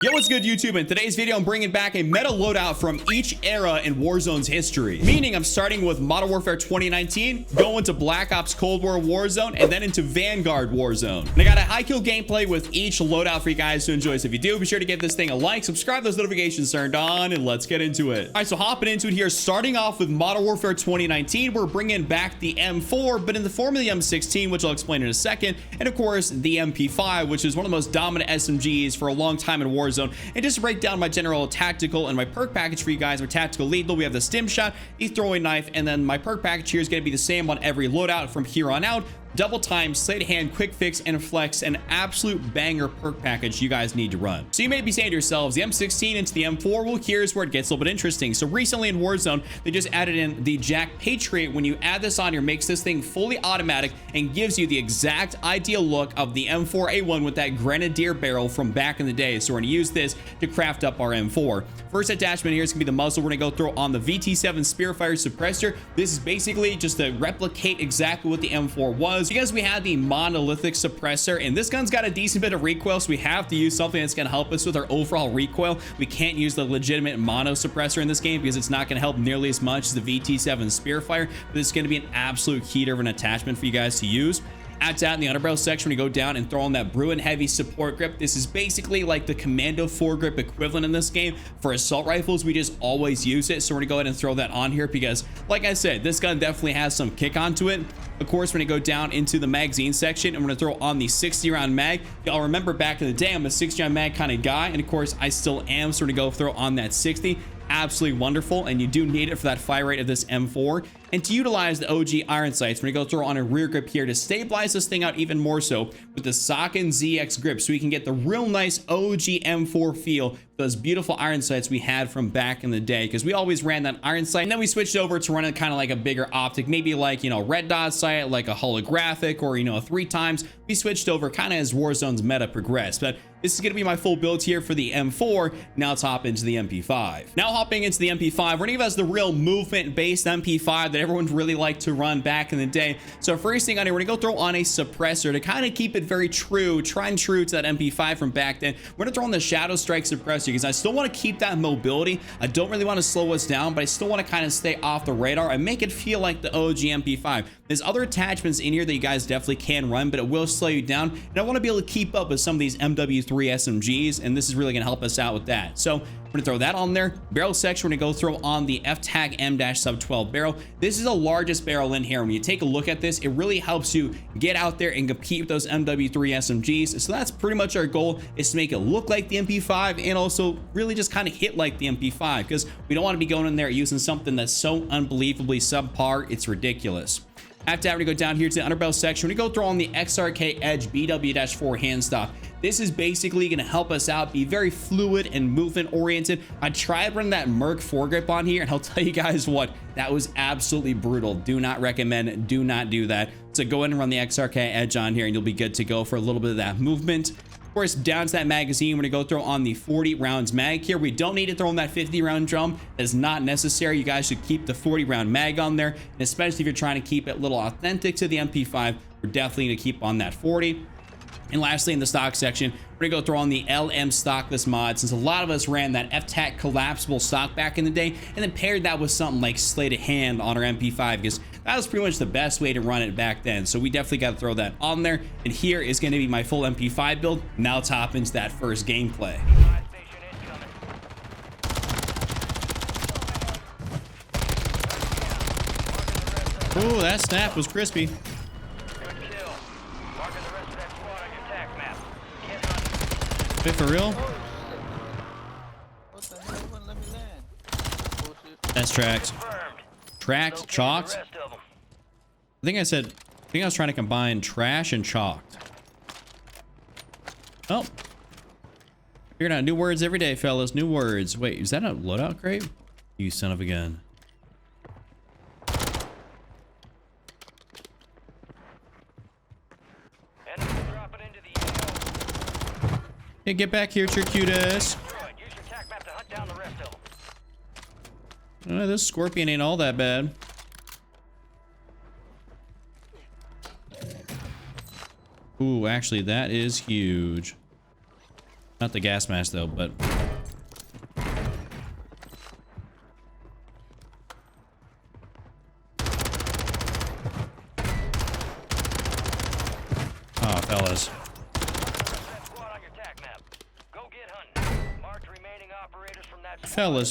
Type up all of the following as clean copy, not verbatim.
Yo, what's good, YouTube? In today's video, I'm bringing back a meta loadout from each era in Warzone's history. Meaning I'm starting with Modern Warfare 2019, going to Black Ops Cold War Warzone, and then into Vanguard Warzone. And I got a high kill gameplay with each loadout for you guys to enjoy. So if you do, be sure to give this thing a like, subscribe, those notifications turned on, and let's get into it. All right, so hopping into it here, starting off with Modern Warfare 2019, we're bringing back the M4, but in the form of the M16, which I'll explain in a second, and of course, the MP5, which is one of the most dominant SMGs for a long time in Warzone. And just to break down my general tactical and my perk package for you guys, my tactical lethal, we have the stim shot, the throwing knife, and then my perk package here is going to be the same on every loadout from here on out. Double time, sleight of hand, quick fix, and flex, an absolute banger perk package you guys need to run. So you may be saying to yourselves, the M16 into the M4, well, here's where it gets a little bit interesting. So recently in Warzone, they just added in the Jack Patriot. When you add this on here, makes this thing fully automatic and gives you the exact ideal look of the M4A1 with that Grenadier barrel from back in the day. So we're gonna use this to craft up our M4. First attachment here is gonna be the muzzle. We're gonna go through on the VT7 Spearfire suppressor. This is basically just to replicate exactly what the M4 was. Because we had the monolithic suppressor, and this gun's got a decent bit of recoil, so we have to use something that's going to help us with our overall recoil. We can't use the legitimate mono suppressor in this game because it's not going to help nearly as much as the VT7 Spearfire, but it's going to be an absolute heater of an attachment for you guys to use. At that, in the underbarrel section, we go down and throw on that Bruin Heavy support grip. This is basically like the Commando foregrip equivalent in this game. For assault rifles, we just always use it. So we're gonna go ahead and throw that on here because, like I said, this gun definitely has some kick onto it. Of course, we're gonna go down into the magazine section and we're gonna throw on the 60 round mag. Y'all remember back in the day, I'm a 60 round mag kind of guy. And of course, I still am. So we're gonna go throw on that 60. Absolutely wonderful, and you do need it for that fire rate of this M4. And to utilize the OG iron sights, we're gonna go throw on a rear grip here to stabilize this thing out even more so with the Socken ZX grip, so we can get the real nice OG M4 feel, those beautiful iron sights we had from back in the day, because we always ran that iron sight, and then we switched over to running kind of like a bigger optic, maybe like, you know, red dot sight, like a holographic, or, you know, 3 times. We switched over kind of as Warzone's meta progressed, but this is going to be my full build here for the M4. Now let's hop into the MP5. Now hopping into the MP5, we're going to give us the real movement-based MP5 that everyone really liked to run back in the day. So first thing on here, we're going to go throw on a suppressor to kind of keep it very true, tried and true to that MP5 from back then. We're going to throw on the Shadow Strike suppressor because I still want to keep that mobility. I don't really want to slow us down, but I still want to kind of stay off the radar and make it feel like the OG MP5. There's other attachments in here that you guys definitely can run, but it will slow you down. And I want to be able to keep up with some of these MW3 SMGs, and this is really going to help us out with that. So we're going to throw that on there. Barrel section, we're going to go throw on the F-Tag M-Sub-12 barrel. This is the largest barrel in here. When you take a look at this, it really helps you get out there and compete with those MW3 SMGs. So that's pretty much our goal, is to make it look like the MP5 and also really just kind of hit like the MP5, because we don't want to be going in there using something that's so unbelievably subpar, it's ridiculous. After that, we're gonna go down here to the underbarrel section. We're gonna go throw on the XRK Edge BW-4 hand stock. This is basically gonna help us out, be very fluid and movement oriented. I tried running that Merc foregrip on here, and I'll tell you guys what, that was absolutely brutal. Do not recommend it. Do not do that. So go ahead and run the XRK Edge on here, and you'll be good to go for a little bit of that movement. Of course, down to that magazine, we're gonna go throw on the 40 rounds mag here. We don't need to throw on that 50 round drum. That is not necessary. You guys should keep the 40 round mag on there, and especially if you're trying to keep it a little authentic to the MP5, we're definitely gonna keep on that 40. And lastly, in the stock section, we're gonna go throw on the LM stockless mod, since a lot of us ran that F-Tac collapsible stock back in the day, and then paired that with something like sleight of hand on our MP5, because that was pretty much the best way to run it back then. So we definitely got to throw that on there. And here is going to be my full MP5 build. Now let's hop into that first gameplay. Oh, that snap was crispy. Wait, for real? What the hell? Wouldn't let me land. Bullshit. That's tracked. Tracked, chalked. I think I was trying to combine trash and chalked. Oh. Figuring out new words every day, fellas. New words. Wait, is that a loadout crate? You son of a gun. Hey, get back here, your cute ass. This scorpion ain't all that bad. Ooh, actually, that is huge. Not the gas mask though, but oh, fellas.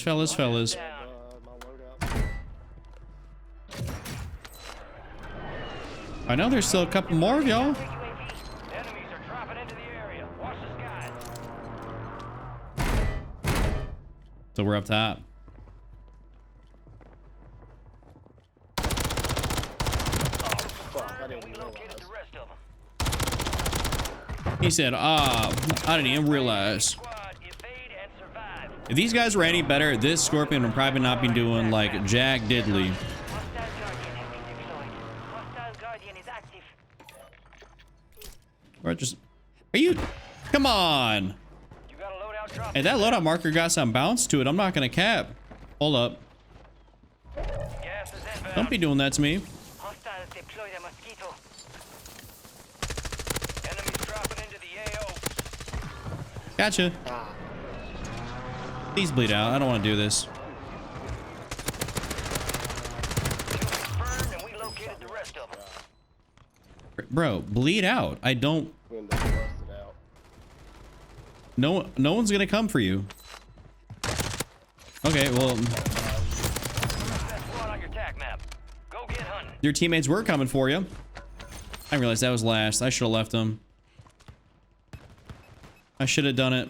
Fellas. I know there's still a couple more of y'all. So we're up top. He said, I didn't even realize. If these guys were any better, this Scorpion would probably not be doing like Jack Diddley. Or just, are you, come on. Hey, that loadout marker got some bounce to it. I'm not gonna cap. Hold up. Don't be doing that to me. Gotcha. Please bleed out. I don't want to do this. Bro, bleed out. I don't. No one's gonna come for you. Okay, well. Your teammates were coming for you. I realized that was last. I should have left them. I should have done it.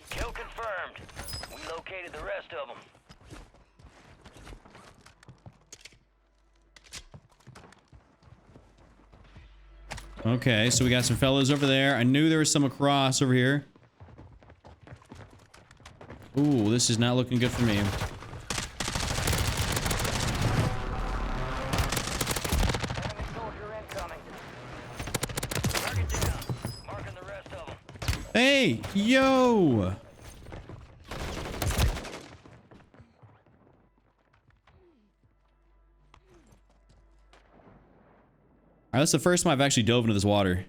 Kill confirmed. We located the rest of them. Okay, so we got some fellas over there. I knew there was some across over here. Ooh, this is not looking good for me. Hey, yo! Alright, that's the first time I've actually dove into this water.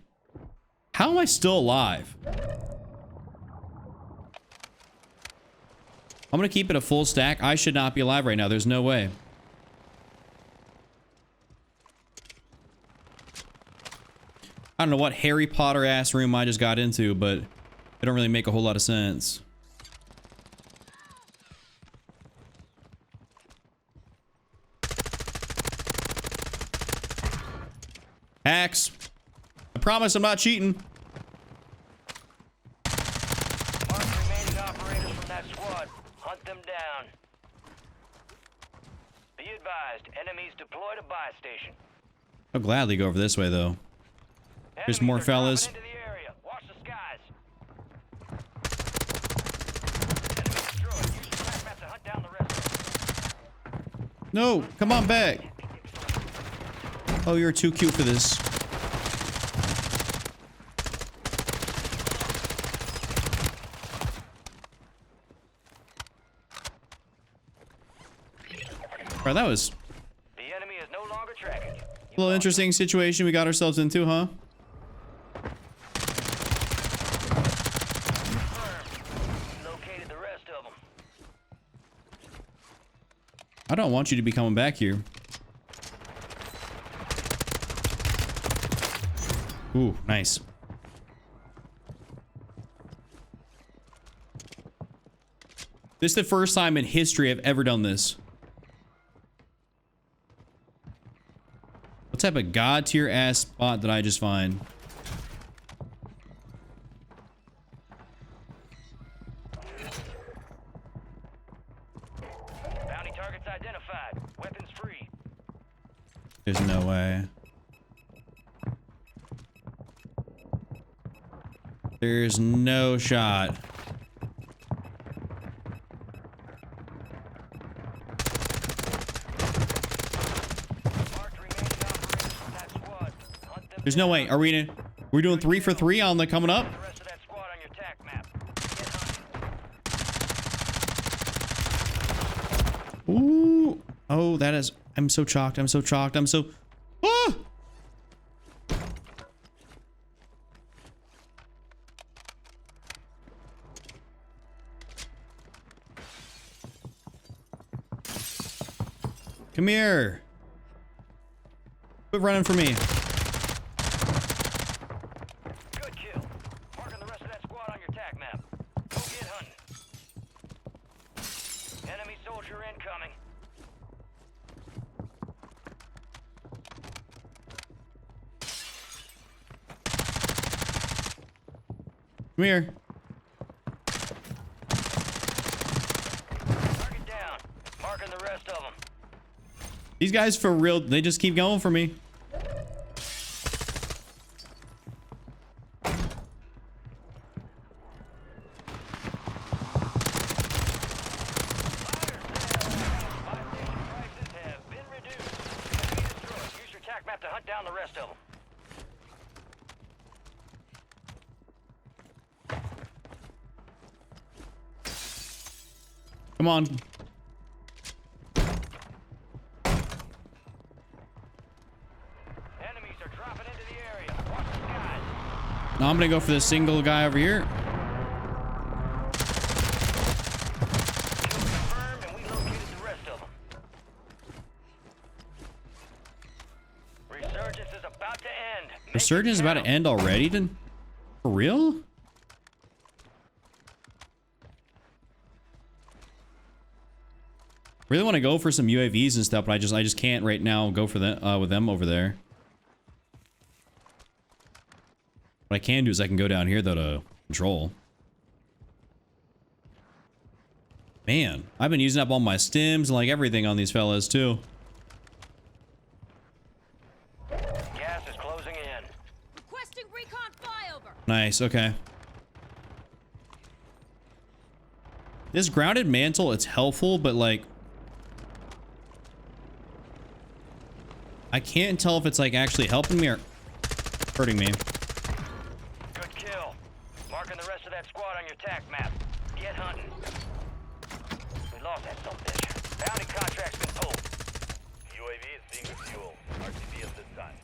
How am I still alive? I'm gonna keep it a full stack. I should not be alive right now. There's no way. I don't know what Harry Potter ass room I just got into, but it don't really make a whole lot of sense. Hacks. I promise I'm not cheating. Mark remaining operators from that squad. Hunt them down. Be advised, enemies deployed a buy station. I'll gladly go over this way though. There's more fellas. Into the area. Watch the skies. Enemy destroyed. Use the track map to hunt down the rest. No, come on back. Oh, you're too cute for this. Bro, that was The enemy is no longer tracking you. a little interesting situation we got ourselves into, huh? Located the rest of them. I don't want you to be coming back here. Ooh, nice. This is the first time in history I've ever done this. What type of god tier ass spot did I just find? Bounty targets identified. Weapons free. There's no way. There's no shot. There's no way. Are we doing 3 for 3 on the coming up? The rest of that squad on your tac map. Get hunting. Ooh. Oh, that is I'm so chalked. I'm so chalked. I'm so... Ah! Come here. Quit running for me. Good kill. Marking the rest of that squad on your tac map. Go get hunting. Enemy soldier incoming. Come here. Target down. Marking the rest of them. These guys for real, they just keep going for me. Prices have been reduced. Enemy destroyed. Use your tac map to hunt down the rest of them. Come on. Enemies are dropping into the area. Watch the skies. Now I'm gonna go for this single guy over here. Kill confirmed, and we located the rest of them. Resurgence is about to end. Make it Resurgence is about to count. end already, then? For real? Really want to go for some UAVs and stuff, but I just can't right now go for them with them over there. What I can do is I can go down here though to control. Man, I've been using up all my stims and like everything on these fellas too. Gas is closing in. Requesting recon flyover. Nice, okay. This grounded mantle, it's helpful, but like I can't tell if it's like actually helping me or hurting me. Good kill. Marking the rest of that squad on your tac map. Get hunting. We lost that sumbitch. Bounty contract's been pulled. UAV is being refueled. RTB at this time.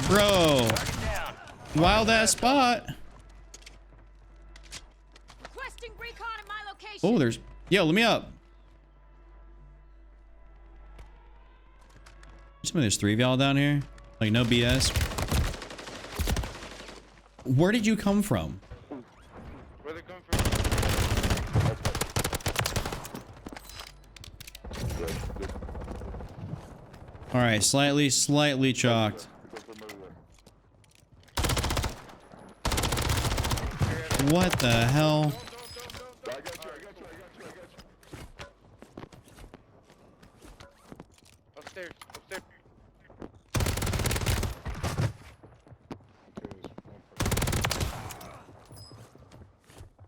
Bro, Target down. wild ass spot. Requesting recon at my location. Oh, there's, yo, let me up. There's 3 of y'all down here. Like, no BS. Where did you come from? Where they come from? All right, slightly chalked. What the hell? Upstairs. Upstairs.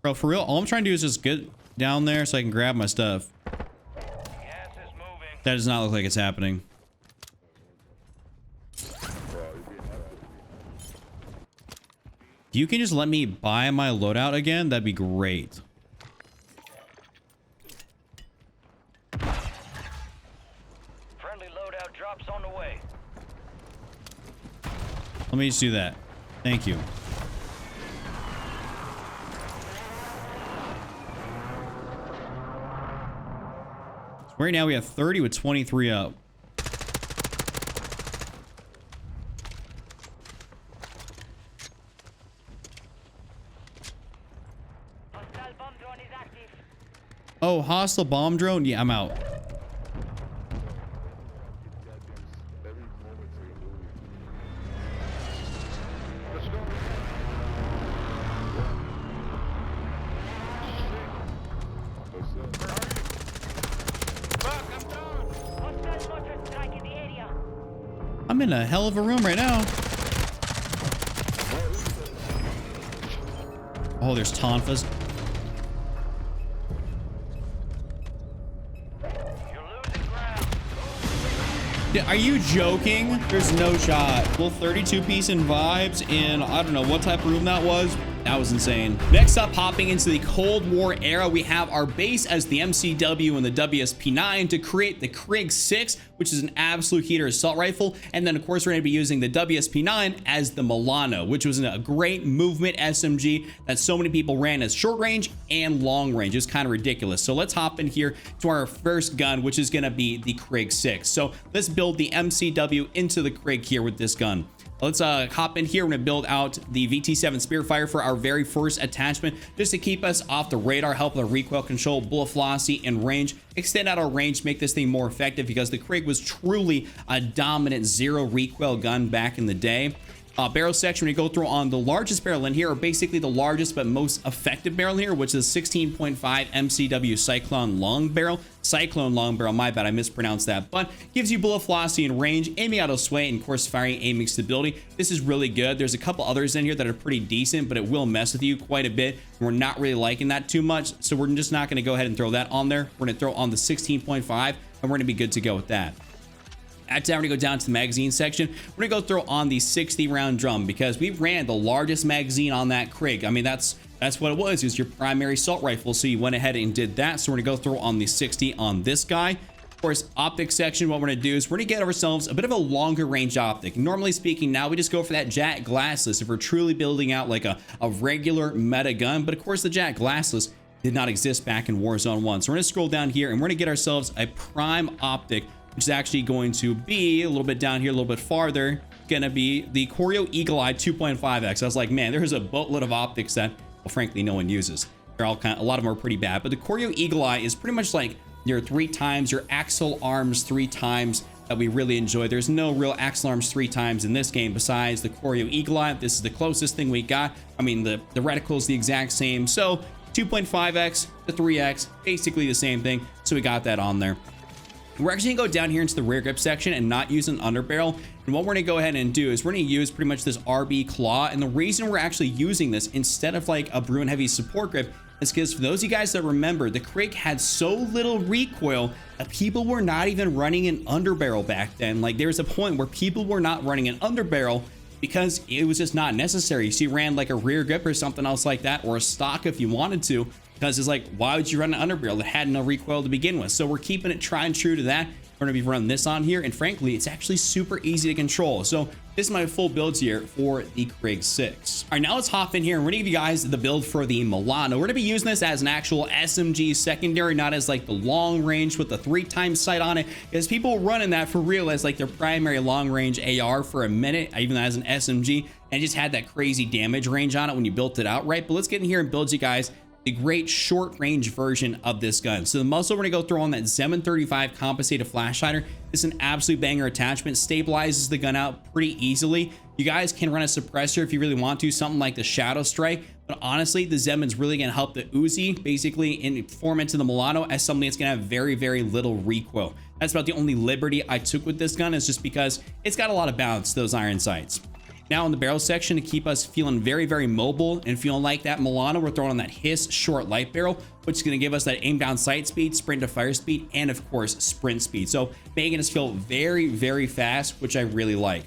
Bro, for real, all I'm trying to do is just get down there so I can grab my stuff. Gas is moving. That does not look like it's happening. If you can just let me buy my loadout again, that'd be great. Friendly loadout drops on the way. Let me just do that. Thank you. So right now we have 30 with 23 up. Hostile bomb drone is active. Oh, hostile bomb drone? Yeah, I'm out. Let's go. Fuck, I'm down. Hostile mortar strike in the area. I'm in a hell of a room right now. Oh, there's Tonfas. You're losing ground. Yeah, are you joking? There's no shot. Well, 32 piece in vibes in, I don't know what type of room that was. That was insane. Next up, hopping into the Cold War era, we have our base as the MCW and the WSP9 to create the Krig 6, which is an absolute heater assault rifle. And then, of course, we're going to be using the WSP9 as the Milano, which was a great movement SMG that so many people ran as short range and long range. It's kind of ridiculous. So let's hop in here to our first gun, which is going to be the Krig 6. So let's build the MCW into the Krig here with this gun. Let's hop in here. We're gonna build out the VT7 Spearfire for our very first attachment, just to keep us off the radar, help with our recoil control, bullet velocity, and range. Extend out our range, make this thing more effective, because the Krig was truly a dominant zero recoil gun back in the day. Barrel section, we go through on the largest barrel in here, or basically the largest but most effective barrel here, which is 16.5 MCW Cyclone long barrel. Cyclone long barrel, my bad, I mispronounced that, but gives you bullet velocity and range, aiming out of sway, and of course firing aiming stability. This is really good. There's a couple others in here that are pretty decent, but it will mess with you quite a bit. We're not really liking that too much, so we're just not going to go ahead and throw that on there. We're going to throw on the 16.5, and we're going to be good to go with that. At time, we're gonna go down to the magazine section. We're gonna go throw on the 60 round drum, because we ran the largest magazine on that Krig. I mean, that's what it was your primary assault rifle. So you went ahead and did that. So we're gonna go throw on the 60 on this guy. Of course, optic section, what we're gonna do is we're gonna get ourselves a bit of a longer range optic. Normally speaking, now we just go for that JAK glassless if we're truly building out like a regular meta gun. But of course, the JAK glassless did not exist back in Warzone 1. So we're gonna scroll down here and we're gonna get ourselves a prime optic, which is actually going to be a little bit down here, a little bit farther, gonna be the Corio Eagle Eye 2.5x. I was like, man, there's a boatload of optics that, well, frankly, no one uses. They're all a lot of them are pretty bad, but the Corio Eagle Eye is pretty much like your 3 times, your Axle Arms 3 times that we really enjoy. There's no real Axle Arms 3 times in this game besides the Corio Eagle Eye. This is the closest thing we got. I mean, the reticle is the exact same. So 2.5x to 3x, basically the same thing. So we got that on there. We're actually gonna go down here into the rear grip section and not use an underbarrel. And what we're gonna go ahead and do is we're gonna use pretty much this RB claw. And the reason we're actually using this instead of like a Bruin Heavy support grip is because for those of you guys that remember, the Krig had so little recoil that people were not even running an underbarrel back then. Like there's a point where people were not running an underbarrel because it was just not necessary. So you ran like a rear grip or something else like that, or a stock if you wanted to. Because it's like, why would you run an underbarrel that had no recoil to begin with? So we're keeping it tried and true to that. We're gonna be running this on here, and frankly, it's actually super easy to control. So this is my full build here for the Krig 6. All right, now let's hop in here and we're gonna give you guys the build for the Milano. We're gonna be using this as an actual SMG secondary, not as like the long range with the 3 times sight on it, because people were running that for real as like their primary long range AR for a minute, even as an SMG, and it just had that crazy damage range on it when you built it outright. But let's get in here and build you guys the great short range version of this gun. So the muzzle, we're gonna go throw on that Zeman 35 compensated flash hider. This is an absolute banger attachment, stabilizes the gun out pretty easily. You guys can run a suppressor if you really want to, something like the Shadow Strike, but honestly, the Zeman's really gonna help the Uzi basically form into the Milano as something that's gonna have very, very little recoil. That's about the only liberty I took with this gun, is just because it's got a lot of bounce to those iron sights. Now in the barrel section, to keep us feeling very, very mobile and feeling like that Milano, we're throwing on that Hiss short light barrel, which is going to give us that aim down sight speed, sprint to fire speed, and of course sprint speed. So making us feel very, very fast, which I really like.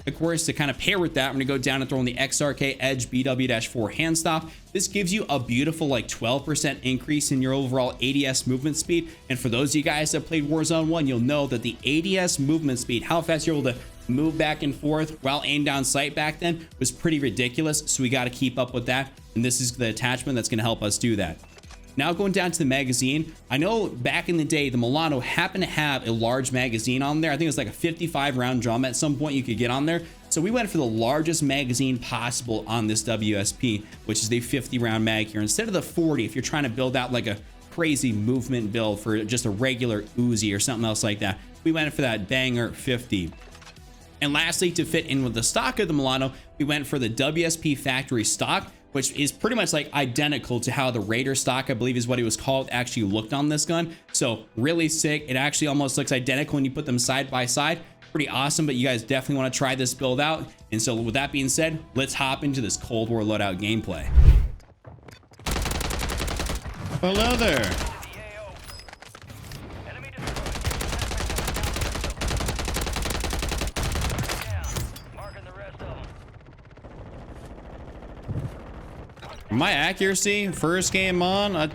Of course, to kind of pair with that, I'm going to go down and throw in the XRK Edge BW-4 hand stop. This gives you a beautiful like 12% increase in your overall ADS movement speed. And for those of you guys that played Warzone 1, you'll know that the ADS movement speed, how fast you're able to move back and forth while aim down sight back then, was pretty ridiculous. So we got to keep up with that. And this is the attachment that's going to help us do that. Now going down to the magazine, I know back in the day, the Milano happened to have a large magazine on there. I think it was like a 55 round drum at some point you could get on there. So we went for the largest magazine possible on this WSP, which is the 50 round mag here, instead of the 40 if you're trying to build out like a crazy movement build for just a regular Uzi or something else like that. We went for that banger 50. And lastly, to fit in with the stock of the Milano, we went for the WSP factory stock, which is pretty much like identical to how the Raider stock, I believe is what it was called, actually looked on this gun. So really sick. It actually almost looks identical when you put them side by side. Pretty awesome, but you guys definitely want to try this build out. And so with that being said, let's hop into this Cold War loadout gameplay. Hello there. my accuracy, first game on,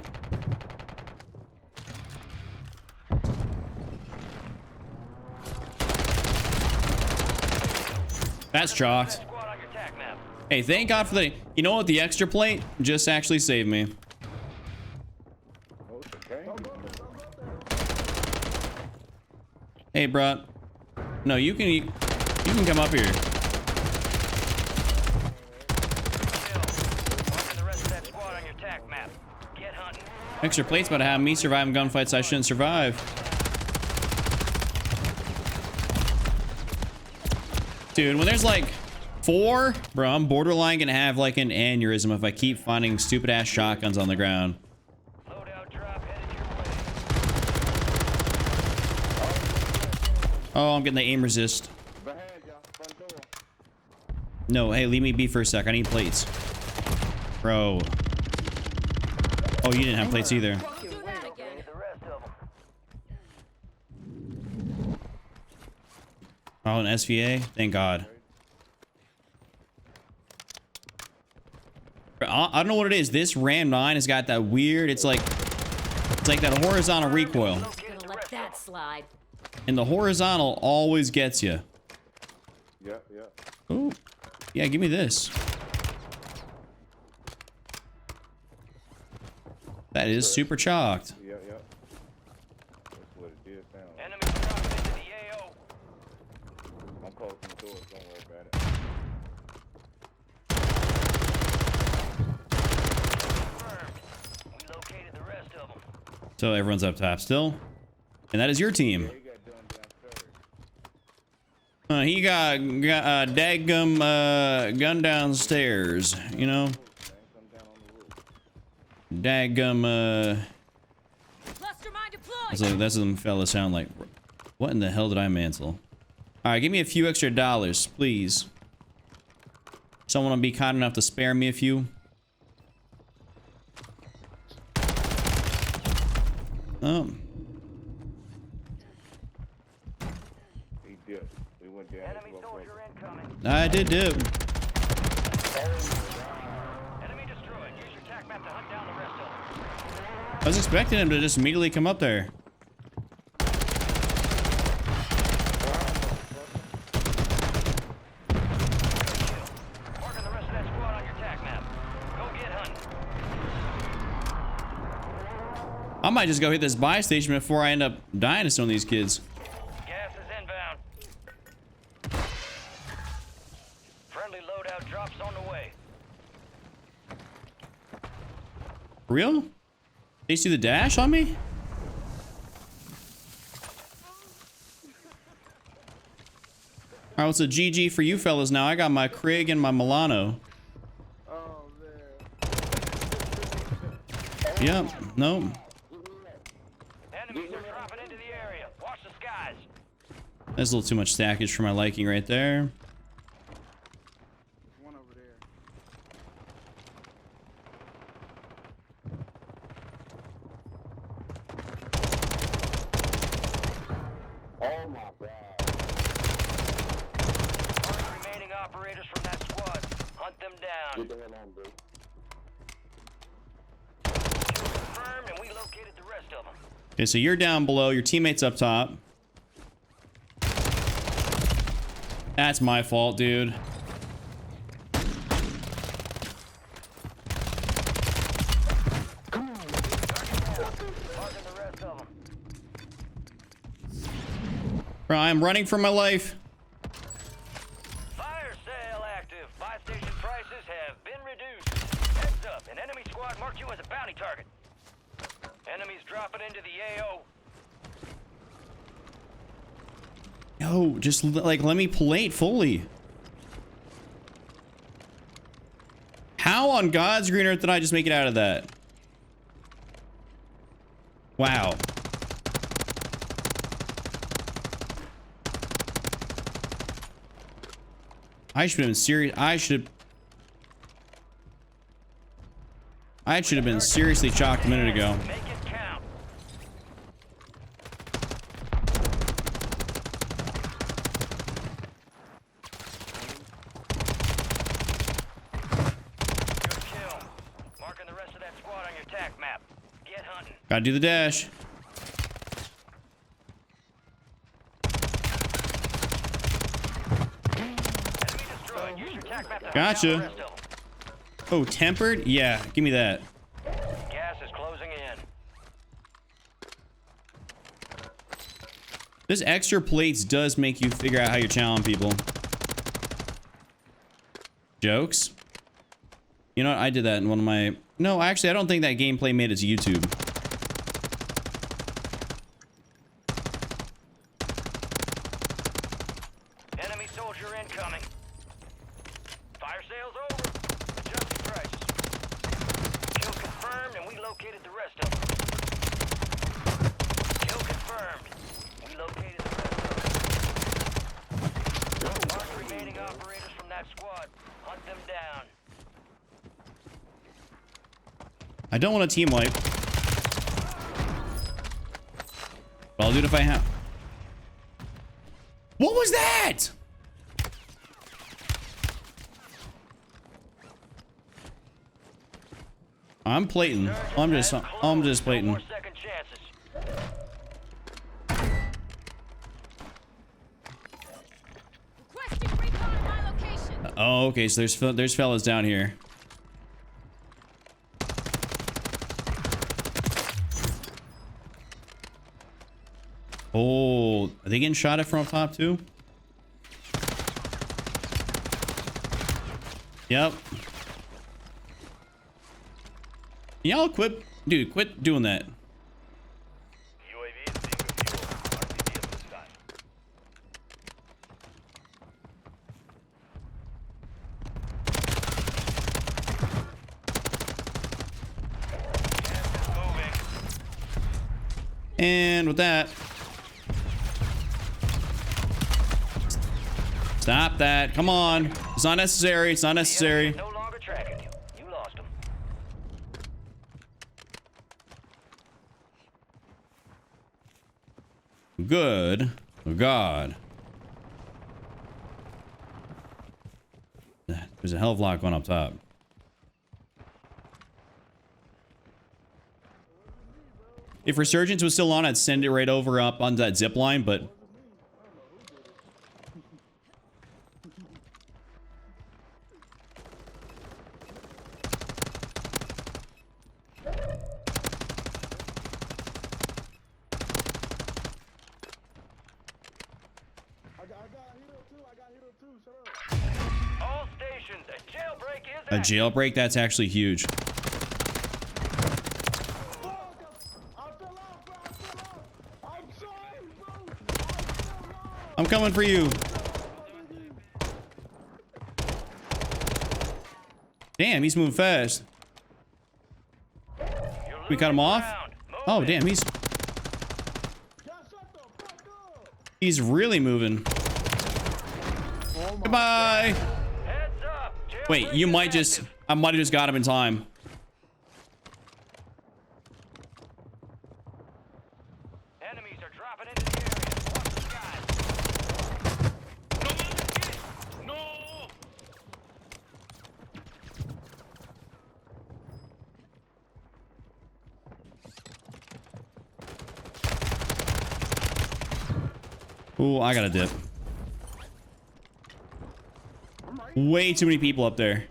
that's chalked. Squad on your attack map. Hey, thank God for the... You know what? The extra plate just actually saved me. Oh, it's okay. Hey, bro. No, you can come up here. Kill. Marking the rest of that squad on your attack map. Get hunting. Extra plate's about to have me surviving gunfights I shouldn't survive. Dude, when there's like 4, bro, I'm borderline gonna have like an aneurysm if I keep finding stupid ass shotguns on the ground. Loadout drop headed your way. Oh, I'm getting the aim resist. Behind y'all, front door. No, hey, leave me be for a sec. I need plates. Bro. Oh, you didn't have plates either. Don't do that again. The rest of them. Oh, an SVA? Thank God. I don't know what it is. This Ram 9 has got that weird, it's like that horizontal recoil. Gonna let that slide. And the horizontal always gets you. Yeah. Oh, yeah, give me this. That is super chalked. Yeah. That's what it did sound like. Enemy dropping into the AO. I'm closing the doors, don't worry about it. Confirmed. We located the rest of them. So everyone's up top still. And that is your team. He got done downstairs. He got daggum gun downstairs, you know? Come down on the roof. Daggum Cluster mine deployed. that's what them fellas sound like. What in the hell did I mantle? Alright, give me a few extra dollars, please. Someone will be kind enough to spare me a few. Oh. He dipped. We went down. Enemy soldier incoming. I did do. Enemy destroyed. Use your attack map to hunt down the rest of them. I was expecting him to just immediately come up there. Marking the rest of that squad on your attack map. Go get hunting. I might just go hit this buy station before I end up dying to some of these kids. Gas is inbound. Friendly loadout drops on the way. For real? They see the dash on me? Alright, what's a GG for you fellas now? I got my Krig and my Milano. Oh, man. Yep, nope. Enemies are dropping into the area. Watch the skies. That's a little too much stackage for my liking right there. One over there. Oh, my God. Mark remaining operators from that squad. Hunt them down. Get the hell on, bro. Confirmed, and we located the rest of them. Okay, so you're down below, your teammate's up top. That's my fault, dude. Marking the rest of them. Bro, I'm running for my life. Fire sale active. Buy station prices have been reduced. Heads up, an enemy squad marked you as a bounty target. Enemies dropping into the AO. Yo, just like let me plate fully. How on God's green earth did I just make it out of that? Wow. I should have been serious. I should have been seriously shocked a minute ago. Make it count. Good kill. Gotta do the dash. Enemy destroyed. Use your tac map to hunt down the Gotcha. rest of them. Oh, tempered? Yeah, give me that. Gas is closing in. This extra plates does make you figure out how you're challenging people. Jokes? You know what? I did that in one of my... No, actually, I don't think that gameplay made it to YouTube. Enemy soldier incoming. Fire sales over. Adjusting prices. Kill confirmed, and we located the rest of them. Kill confirmed. We located the rest of them. Mark remaining operators from that squad. Hunt them down. I don't want a team wipe. But I'll do it if I have. What was that? I'm plating. I'm just plating. No more second chances. Requesting recon at my location. Oh, okay. So there's fellas down here. Oh, are they getting shot at from up top too? Yep. Y'all quit, dude, quit doing that. UAV is being refueled. RTB at this time. Gas is moving. And with that, stop that. Come on. It's not necessary. It's not The enemy necessary. is no longer tracking you. You lost him. Good God. There's a hell of a lot going up top. If Resurgence was still on, I'd send it right over up onto that zip line, but... All stations, a jailbreak is A jailbreak, that's actually huge. I'm coming for you. Damn, he's moving fast. We cut him off? Oh, damn, he's really moving. Goodbye. Heads up. Wait, you might just... I might have just got him in time. Enemies are dropping into the area. Watch the skies. No! Ooh, I got a dip. Way too many people up there.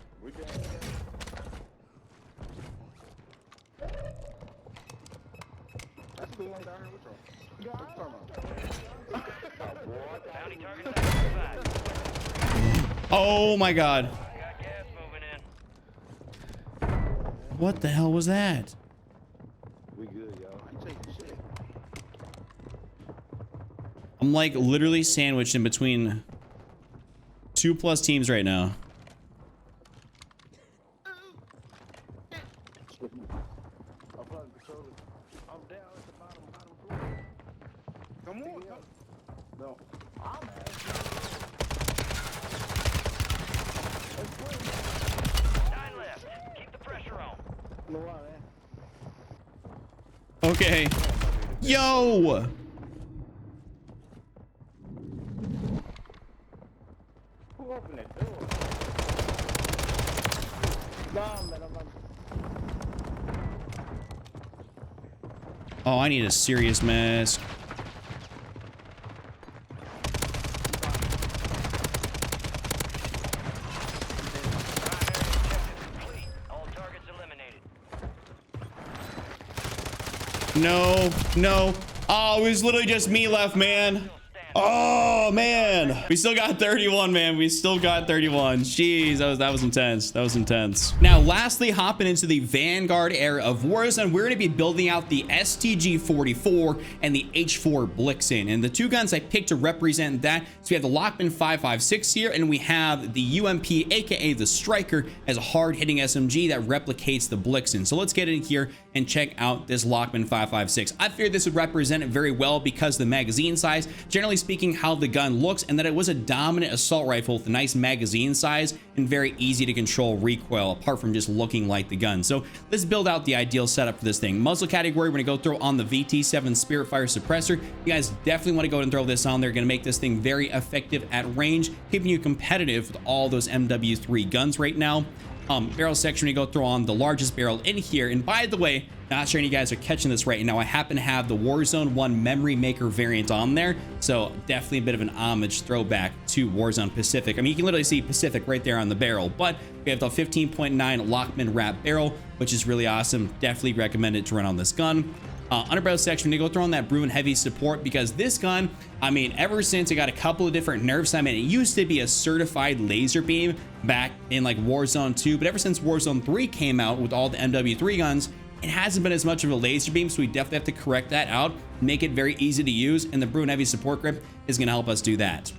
Bounty target identified. Oh my God. Got gas moving in. What the hell was that? We good, y'all. I take the shit. I'm like literally sandwiched in between 2+ teams right now. I'm down at the bottom floor. Come on, come. No. Nine left. Keep the pressure on. Okay. Yo! Who opened that door? Oh, I need a serious mask. All targets eliminated. No, no. Oh, it was literally just me left, man. Oh, man. We still got 31, man. We still got 31. Jeez, that was intense. That was intense. Now, lastly, hopping into the Vanguard era of Warzone, we're going to be building out the STG-44 and the H4 Blixen. And the two guns I picked to represent that, so we have the Lockman 5.56 here, and we have the UMP, aka the Striker, as a hard-hitting SMG that replicates the Blixen. So let's get in here and check out this Lockman 5.56. I figured this would represent it very well because the magazine size, generally speaking, how the gun looks, and that it was a dominant assault rifle with a nice magazine size and very easy to control recoil, apart from just looking like the gun. So let's build out the ideal setup for this thing. Muzzle category, we're gonna go throw on the VT7 Spiritfire suppressor. You guys definitely want to go ahead and throw this on there. Gonna make this thing very effective at range, keeping you competitive with all those MW3 guns right now. Barrel section, we go throw on the largest barrel in here. And by the way, not sure any of you guys are catching this right now, I happen to have the Warzone 1 Memory Maker variant on there, so definitely a bit of an homage throwback to Warzone Pacific. I mean, you can literally see Pacific right there on the barrel, but we have the 15.9 Lockman wrap barrel, which is really awesome. Definitely recommend it to run on this gun. Underbarrel section, we go throw on that Bruin Heavy support, because this gun, I mean, ever since it got a couple of different nerfs, I mean, it used to be a certified laser beam back in like Warzone 2, but ever since Warzone 3 came out with all the MW3 guns, it hasn't been as much of a laser beam, so we definitely have to correct that out, make it very easy to use, and the Bruin Heavy support grip is going to help us do that.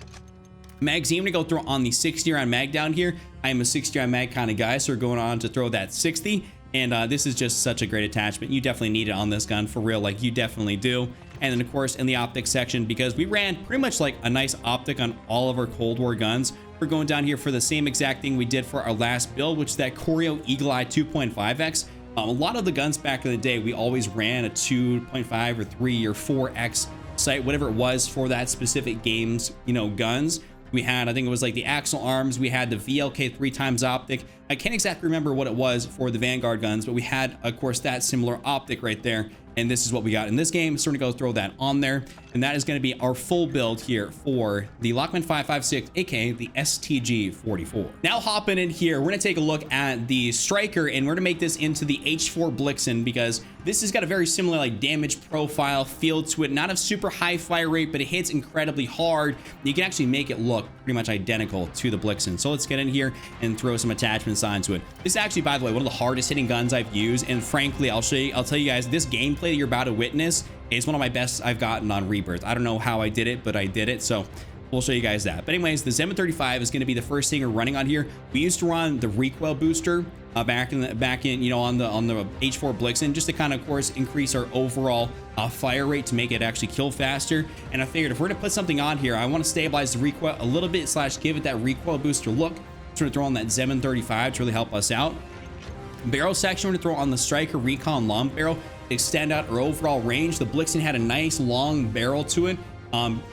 Magazine, I'm going to go throw on the 60 round mag down here. I am a 60 round mag kind of guy, so we're going on to throw that 60. And this is just such a great attachment. You definitely need it on this gun, for real, like you definitely do. And then of course in the optic section, because we ran pretty much like a nice optic on all of our Cold War guns, we're going down here for the same exact thing we did for our last build, which is that Corio Eagle Eye 2.5x. A lot of the guns back in the day, we always ran a 2.5 or 3 or 4x sight, whatever it was for that specific game's, you know, guns. We had, I think it was like the Axle Arms, we had the VLK 3x optic. I can't exactly remember what it was for the Vanguard guns, but we had, of course, that similar optic right there. And this is what we got in this game. So we're gonna go throw that on there. And that is gonna be our full build here for the Lockman 5.56, aka the STG-44. Now hopping in here, we're gonna take a look at the Striker, and we're gonna make this into the H4 Blixen, because this has got a very similar like damage profile feel to it. Not a super high fire rate, but it hits incredibly hard. You can actually make it look pretty much identical to the Blixen. So let's get in here and throw some attachments onto it. This is actually, by the way, one of the hardest hitting guns I've used, and frankly, I'll tell you guys, this gameplay that you're about to witness is one of my best I've gotten on Rebirth. I don't know how I did it, but I did it, so we'll show you guys that. But anyways, the Zeman 35 is going to be the first thing we're running on here. We used to run the recoil booster back in you know, on the H4 Blixen, just to kind of course increase our overall fire rate to make it actually kill faster. And I figured if we're gonna put something on here, I want to stabilize the recoil a little bit / give it that recoil booster look. So we're gonna throw on that Zeman 35 to really help us out. Barrel section, we're gonna throw on the Striker Recon long barrel, extend out our overall range. The Blixen had a nice long barrel to it.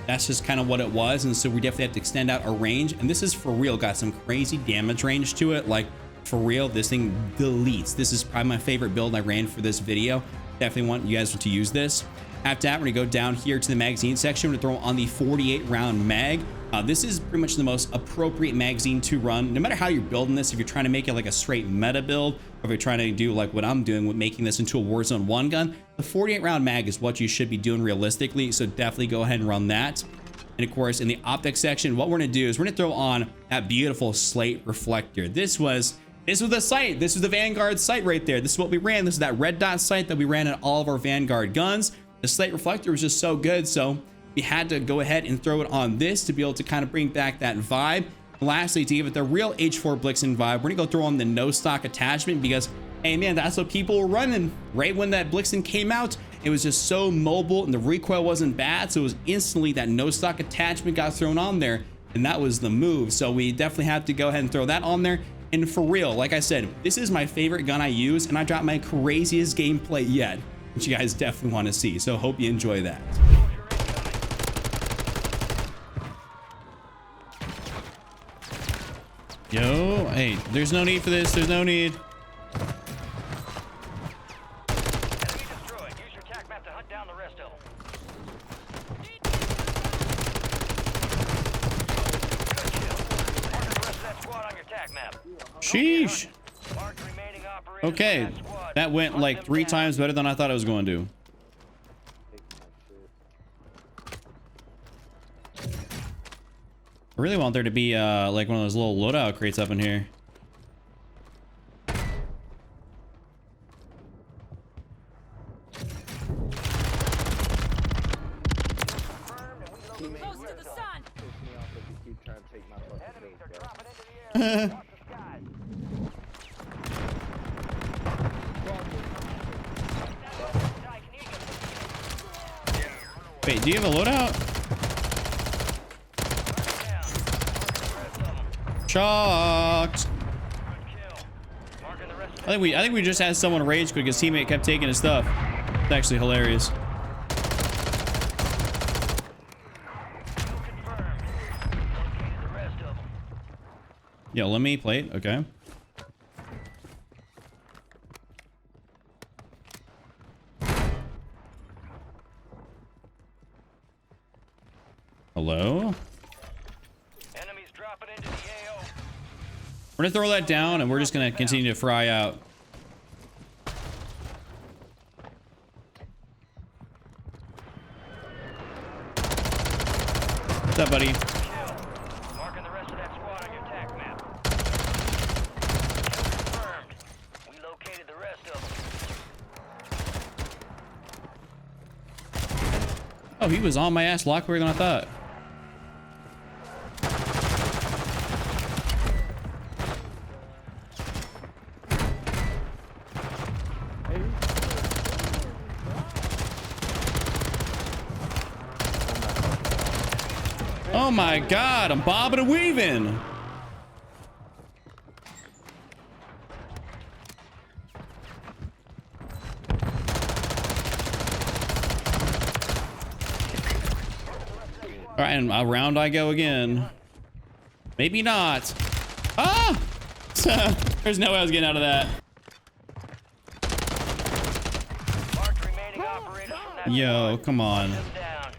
That's just kind of what it was, and so we definitely have to extend out our range. And this is for real, got some crazy damage range to it, like for real. This thing deletes. This is probably my favorite build I ran for this video. Definitely want you guys to use this. After that, we're gonna go down here to the magazine section. We're gonna throw on the 48 round mag. This is pretty much the most appropriate magazine to run, no matter how you're building this. If you're trying to make it like a straight meta build, or if you're trying to do like what I'm doing with making this into a Warzone 1 gun, the 48 round mag is what you should be doing realistically. So definitely go ahead and run that. And of course, in the optic section, what we're gonna do is we're gonna throw on that beautiful slate reflector. This was the sight. This was the Vanguard sight right there. This is what we ran. This is that red dot sight that we ran at all of our Vanguard guns. The slate reflector was just so good, so we had to go ahead and throw it on this to be able to kind of bring back that vibe. Lastly, to give it the real H4 Blixen vibe, we're gonna go throw on the no stock attachment, because hey man, that's what people were running right when that Blixen came out. It was just so mobile and the recoil wasn't bad, so it was instantly that no stock attachment got thrown on there, and that was the move. So we definitely have to go ahead and throw that on there. And for real, like I said, this is my favorite gun I use, and I dropped my craziest gameplay yet, which you guys definitely want to see. So hope you enjoy that. Yo, hey, there's no need for this. There's no need. Enemy destroyed. Use your TAC map to hunt map. Sheesh. Mark the remaining operators Okay, from that squad. that went Hunt like them 3 down. times better than I thought it was going to. I really want there to be like one of those little loadout crates up in here. Close to the sun. Piss me off if you keep trying to take my fucking Enemies kills, are bro. dropping into the area. Watch the skies. Wait, do you have a loadout? Shocked. I think we just had someone rage quit because teammate kept taking his stuff. It's actually hilarious. Yo, let me plate. Okay. Hello? Enemies dropping into the AO. We're gonna throw that down and we're just gonna continue to fry out. What's up, buddy? Marking the rest of that squad on your attack map. Confirmed. We located the rest of them. Oh, he was on my ass a lot quicker than I thought. Oh my god, I'm bobbing and weaving. All right, and around I go again. Maybe not. Ah! There's no way I was getting out of that. Marked remaining operators from that Yo, squad. come on. Hunt them down.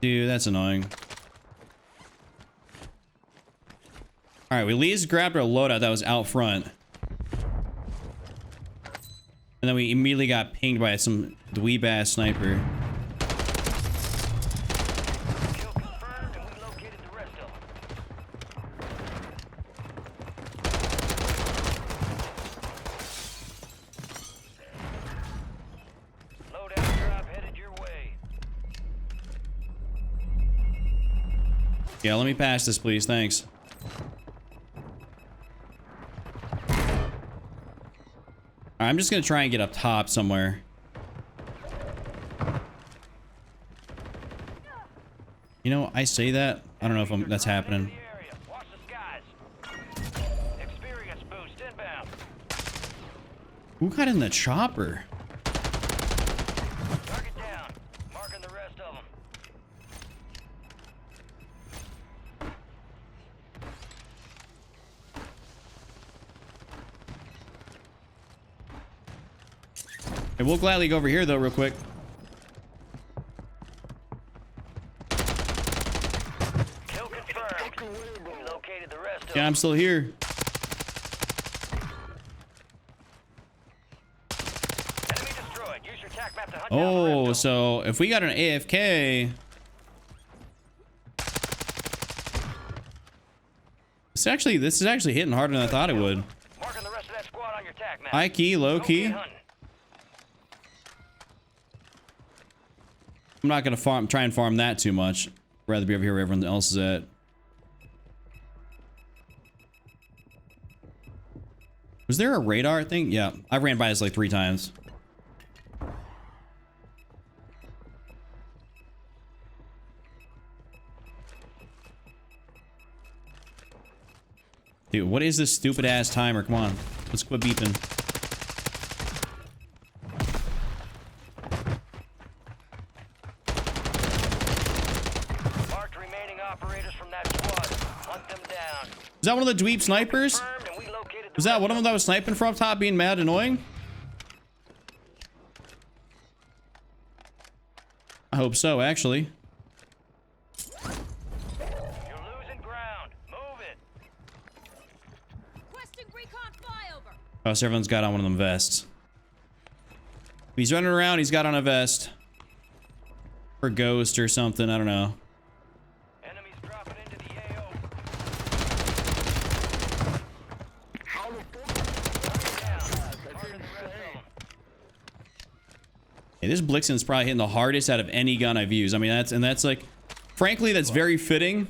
Dude, that's annoying. All right, we at least grabbed our loadout that was out front. And then we immediately got pinged by some dweeb-ass sniper. Kill confirmed, and we located the rest of them. Loadout drop headed your way. Yeah, let me pass this, please. Thanks. All right, I'm just gonna try and get up top somewhere. You know, I say that. I don't know if that's happening. The area. Watch the skies. Experience boost inbound. Who got in the chopper? Target down. Marking the rest of them. Hey, we'll gladly go over here though, real quick. Kill confirmed. We located the rest of Yeah, I'm still here. Enemy destroyed. Use your attack map to hunt down the rest Oh, of so if we got an AFK, this is actually hitting harder than I thought it would. them. Marking the rest of that squad on your attack map. High key, low Go key. get hunting. I'm not gonna try and farm that too much. Rather be over here where everyone else is at. Was there a radar thing? Yeah, I ran by this like 3 times. Dude, what is this stupid ass timer? Come on, let's quit beeping. Marked remaining operators from that squad. Hunt them down. Is that one of the dweeb snipers? Confirmed, and we located the Was that rest one of them that was sniping from up top being mad annoying? I hope so, actually. You're losing ground. Move it. Oh, so everyone's got on one of them vests. If he's running around, he's got on a vest. Or ghost or something, I don't know. Enemies dropping into the AO. Hey, this Blixen's probably hitting the hardest out of any gun I've used. I mean, that's like, frankly, that's very fitting.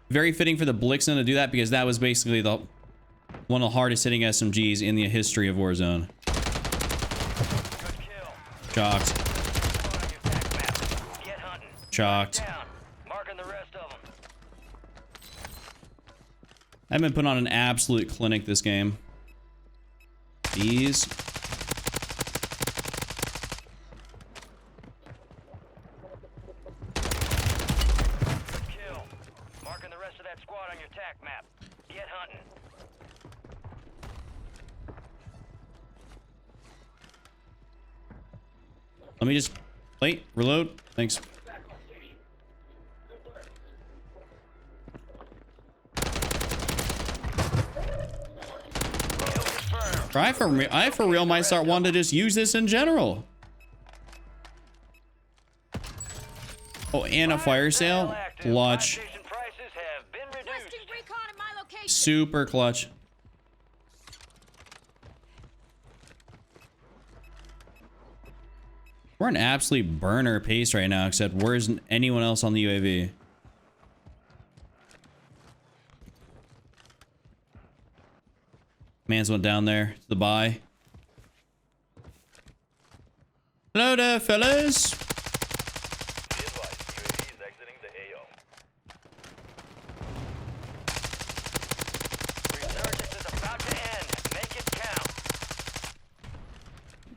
Very fitting for the Blixen to do that because that was basically one of the hardest hitting SMGs in the history of Warzone. Shocked. Shocked. I've been putting on an absolute clinic this game. These. Marking the rest of that squad on your tac map. Get hunting. Let me just wait, reload. Thanks. I for real might start wanting to just use this in general. Oh, and a fire sale. Clutch. Super clutch. We're an absolute burner pace right now, except where's anyone else on the UAV? Mans went down there to the buy. Hello there, fellas.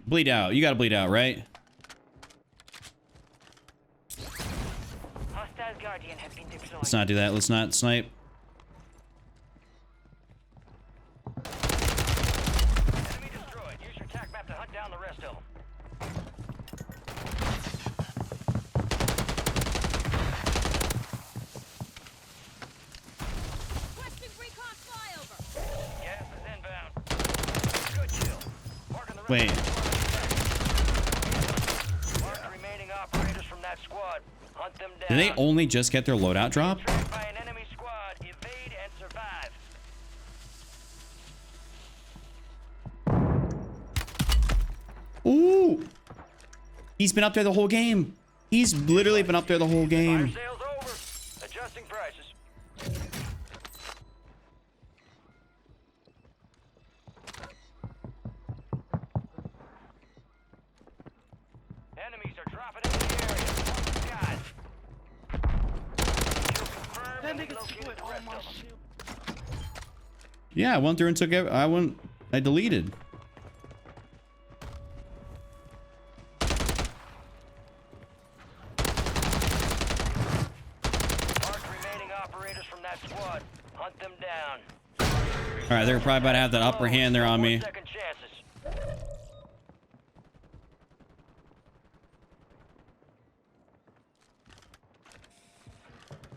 Bleed out. You gotta bleed out, right? Let's not do that. Let's not snipe. Enemy destroyed. Use your tac map to hunt down the rest of them. Requesting recon flyover. Gas is inbound. Good kill. Marking the rest Wait. of the squad. Mark the remaining operators from that squad. Hunt them down. Did they only just get their loadout drop? Tracked by an enemy squad. Evade and survive. Ooh. He's been up there the whole game. He's literally been up there the whole game. Fire sales over. Adjusting prices. Enemies are dropping into the area. Guys. Kill confirmed. That and nigga located split the all rest my of them. shit. Yeah, I went through and took it. I deleted. Mark remaining operators from that squad. Hunt them down. All right, they're probably about to have that upper hand there on me. Second chances.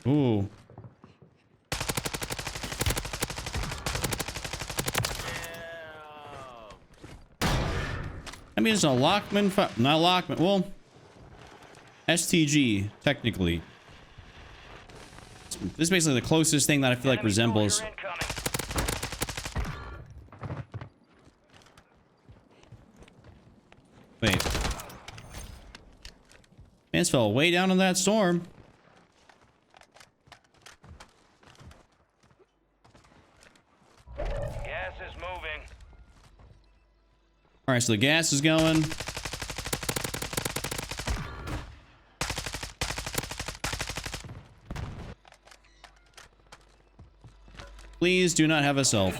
Ooh. I mean, it's a Lockman, not Lockman. Well, STG technically. This is basically the closest thing that I feel like Enemy resembles. soldier incoming. Wait. Mans fell way down in that storm. Gas is moving. All right, so the gas is going. Please do not have a self.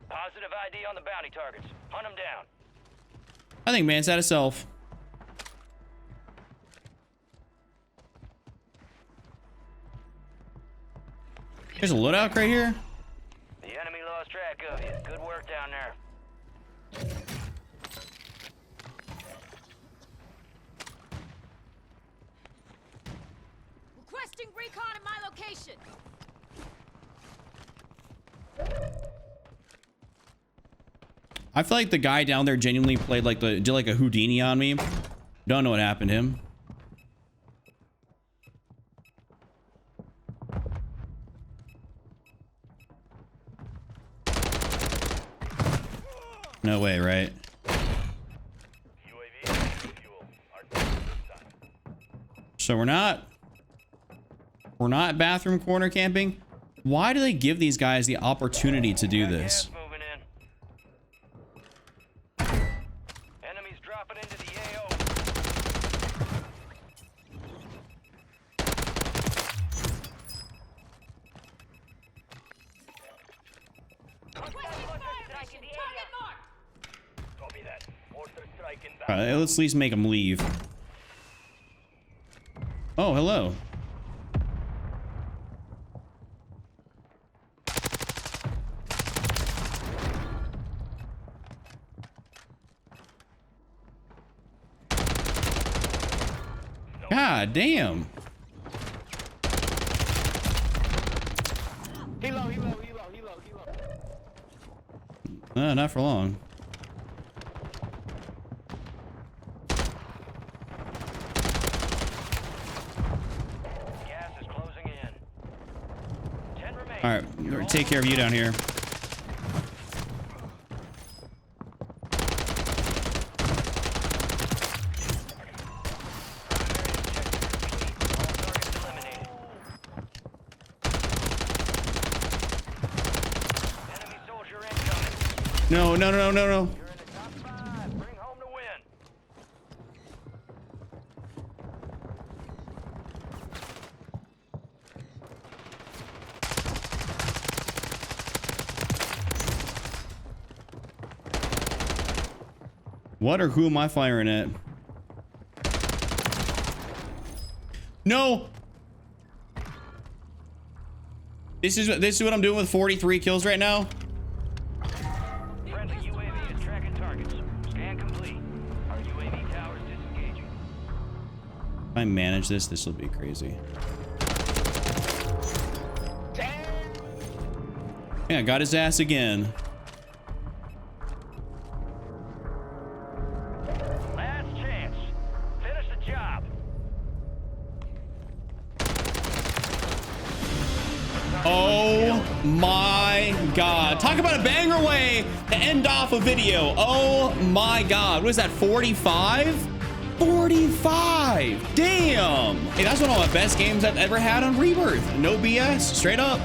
Positive ID on the bounty targets. Hunt them down. I think Man's had a self. There's a loadout right here. The enemy lost track of you. Good work down there. Requesting recon at my location. I feel like the guy down there genuinely played like did like a Houdini on me. Don't know what happened to him. No way, right? So we're not bathroom corner camping. Why do they give these guys the opportunity to do this? Enemies dropping into the AO. Copy that. Mortar strike inbound. All right, let's at least make them leave. Oh, hello. God damn. He low. Not for long. Gas is closing in. 10 remain. All right, take care of you down here. No. You're in the top 5. Bring home the win. What or who am I firing at? No. This is what I'm doing with 43 kills right now. Friendly UAV is tracking targets. Scan complete. Our UAV tower is disengaging. If I manage this, this will be crazy. Yeah, got his ass again. Last chance. Finish the job. Oh my God. Talk about a banger way to end off a video. Oh my God. What is that, 45? 45. Damn. Hey, that's one of my best games I've ever had on Rebirth. No BS. Straight up.